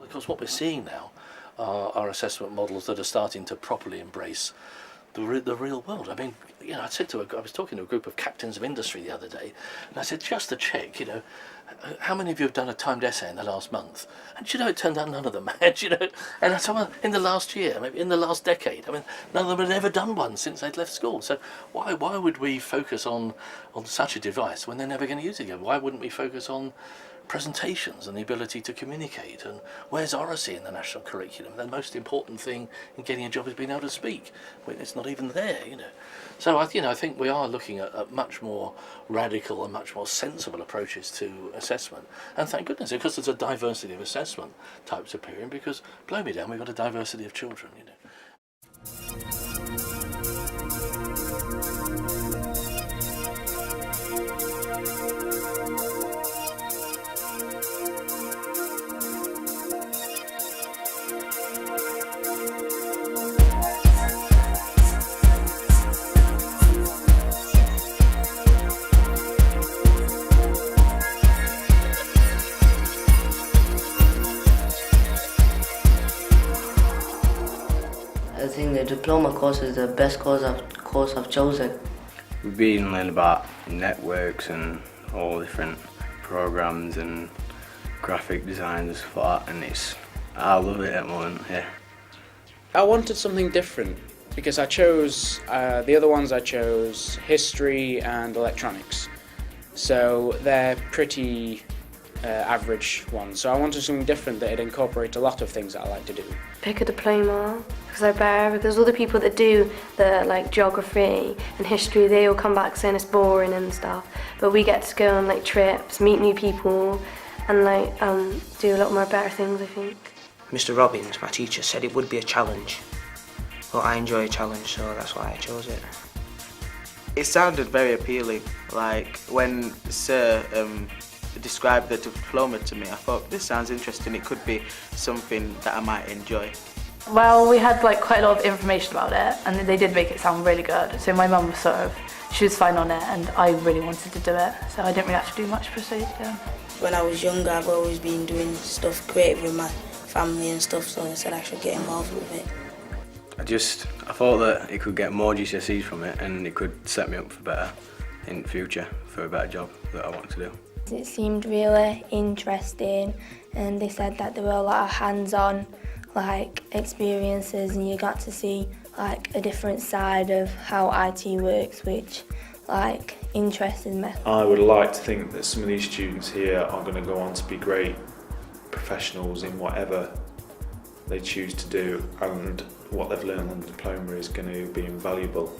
because what we're seeing now are assessment models that are starting to properly embrace the real world. I mean, I was talking to a group of captains of industry the other day, and I said, just to check, how many of you have done a timed essay in the last month? And it turned out none of them had, And I said, well, in the last year, maybe in the last decade, I mean, none of them had ever done one since they'd left school. So why would we focus on such a device when they're never going to use it again? Why wouldn't we focus on presentations and the ability to communicate? And where's oracy in the national curriculum? The most important thing in getting a job is being able to speak. It's not even there, So I think we are looking at much more radical and much more sensible approaches to assessment. And thank goodness, because there's a diversity of assessment types appearing, because blow me down, we've got a diversity of children, I think the diploma course is the best course I've chosen. We've been learning about networks and all different programs and graphic design and stuff like that, and I love it at the moment, yeah. I wanted something different because I chose, the other ones I chose history and electronics. So they're pretty average ones. So I wanted something different that would incorporate a lot of things that I like to do. Pick a diploma because they're better, because other people that do the geography and history, they all come back saying it's boring and stuff. But we get to go on trips, meet new people, and do a lot more better things, I think. Mr. Robbins, my teacher, said it would be a challenge. Well, I enjoy a challenge, so that's why I chose it. It sounded very appealing. When Sir described the diploma to me, I thought, this sounds interesting, it could be something that I might enjoy. Well, we had quite a lot of information about it, and they did make it sound really good. So my mum was she was fine on it, and I really wanted to do it, so I didn't really have to do much per se. Yeah. When I was younger, I've always been doing stuff creative with my family and stuff, so I said I should get involved with it. I thought that it could get more GCSEs from it, and it could set me up for better in the future, for a better job that I want to do. It seemed really interesting, and they said that there were a lot of hands-on experiences, and you got to see a different side of how IT works, which interested me. I would like to think that some of these students here are going to go on to be great professionals in whatever they choose to do, and what they've learned on the diploma is going to be invaluable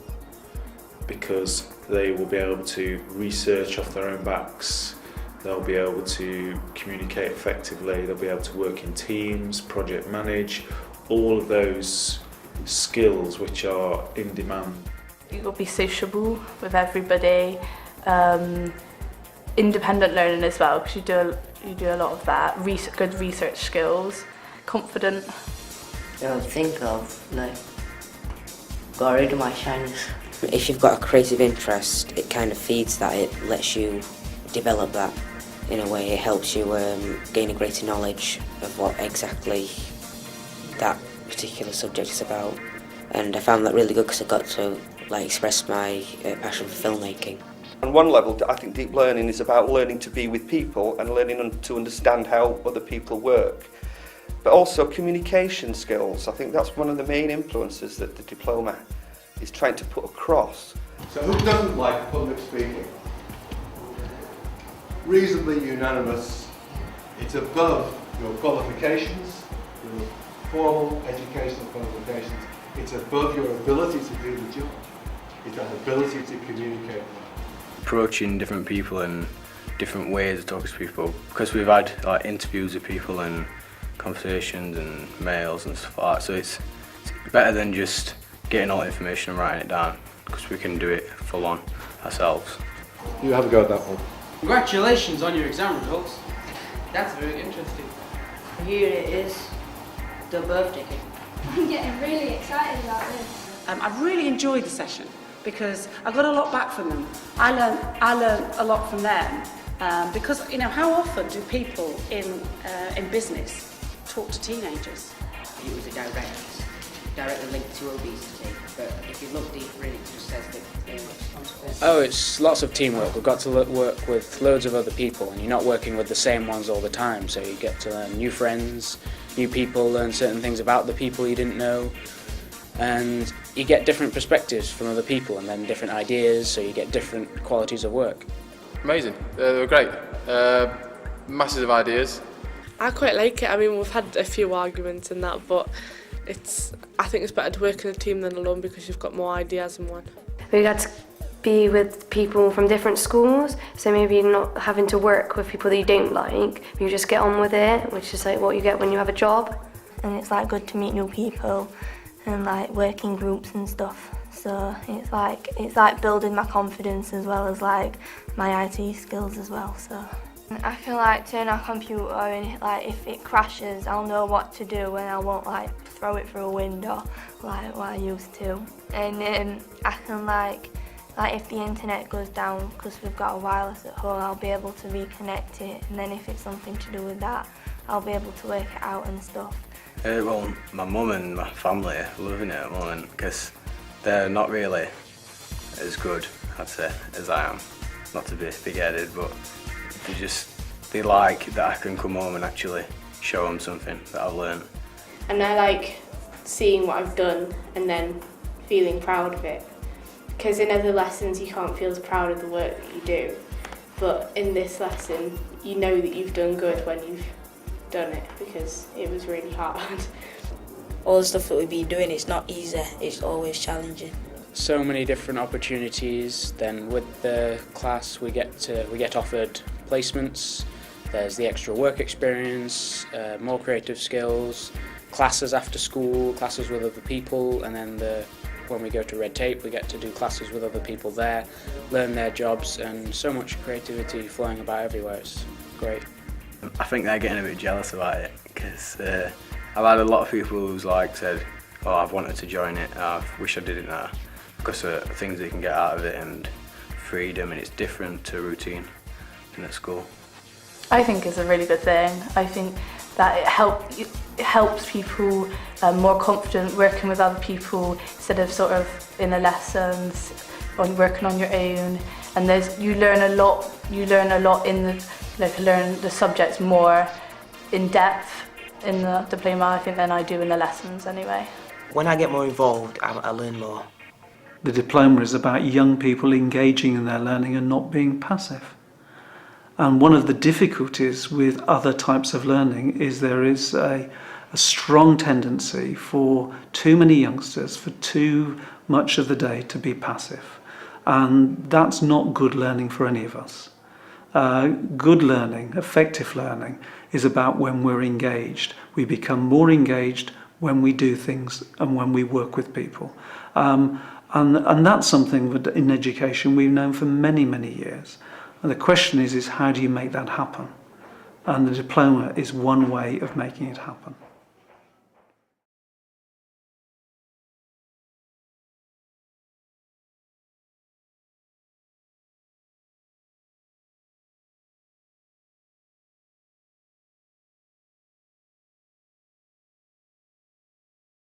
because they will be able to research off their own backs, they'll be able to communicate effectively, they'll be able to work in teams, project manage, all of those skills which are in demand. You've got to be sociable with everybody, independent learning as well, because you do a lot of that, good research skills, confident. Think of got rid of my shyness. If you've got a creative interest, it kind of feeds that, it lets you develop that in a way, it helps you gain a greater knowledge of what exactly that particular subject is about. And I found that really good because I got to express my passion for filmmaking. On one level, I think deep learning is about learning to be with people and learning to understand how other people work. But also communication skills. I think that's one of the main influences that the diploma is trying to put across. So who doesn't like public speaking? Reasonably unanimous. It's above your qualifications, your formal educational qualifications. It's above your ability to do the job. It's that ability to communicate. Approaching different people and different ways of talking to people, because we've had interviews with people and conversations and mails and stuff like that, so it's better than just getting all the information and writing it down, because we can do it full on ourselves. You have a go at that one. Congratulations on your exam results. That's very interesting. Here it is, the birthday cake. I'm getting really excited about this. I've really enjoyed the session because I got a lot back from them. I learned a lot from them because how often do people in business talk to teenagers. It was directly linked to obesity, but if you look deeper in it, just says that Oh, it's lots of teamwork. We've got to work with loads of other people, and you're not working with the same ones all the time, so you get to learn new friends, new people, learn certain things about the people you didn't know, and you get different perspectives from other people and then different ideas, so you get different qualities of work. Amazing. They were great. Masses of ideas. I quite like it. I mean, we've had a few arguments and that, but I think it's better to work in a team than alone because you've got more ideas in one. We got to be with people from different schools, so maybe you're not having to work with people that you don't like, you just get on with it, which is like what you get when you have a job. And it's like good to meet new people and like work in groups and stuff. So it's like building my confidence as well as like my IT skills as well. So I can like turn our computer and like if it crashes, I'll know what to do and I won't like throw it through a window like what I used to. And I can like if the internet goes down, because we've got a wireless at home, I'll be able to reconnect it, and then if it's something to do with that, I'll be able to work it out and stuff. Well, my mum and my family are loving it at the moment because they're not really as good, I'd say, as I am. Not to be big-headed, but they like that I can come home and actually show them something that I've learned. And I like seeing what I've done and then feeling proud of it. Because in other lessons you can't feel as proud of the work that you do, but in this lesson you know that you've done good when you've done it because it was really hard. All the stuff that we've been doing, it's not easy, it's always challenging. So many different opportunities. Then with the class we get offered placements, there's the extra work experience, more creative skills, classes after school, classes with other people, and then when we go to Red Tape we get to do classes with other people there, learn their jobs, and so much creativity flowing about everywhere. It's great. I think they're getting a bit jealous about it because I've had a lot of people who's like said, oh, I've wanted to join it, I wish I did it now, because of things they can get out of it and freedom, and it's different to routine in at school. I think it's a really good thing. I think that it helps people more confident working with other people instead of sort of in the lessons or working on your own. And you learn a lot in learn the subjects more in depth in the diploma, I think, than I do in the lessons anyway. When I get more involved, I learn more. The diploma is about young people engaging in their learning and not being passive. And one of the difficulties with other types of learning is there is a strong tendency for too many youngsters for too much of the day to be passive. And that's not good learning for any of us. Good learning, effective learning, is about when we're engaged. We become more engaged when we do things and when we work with people. And that's something that in education we've known for many, many years. And the question is how do you make that happen? And the diploma is one way of making it happen.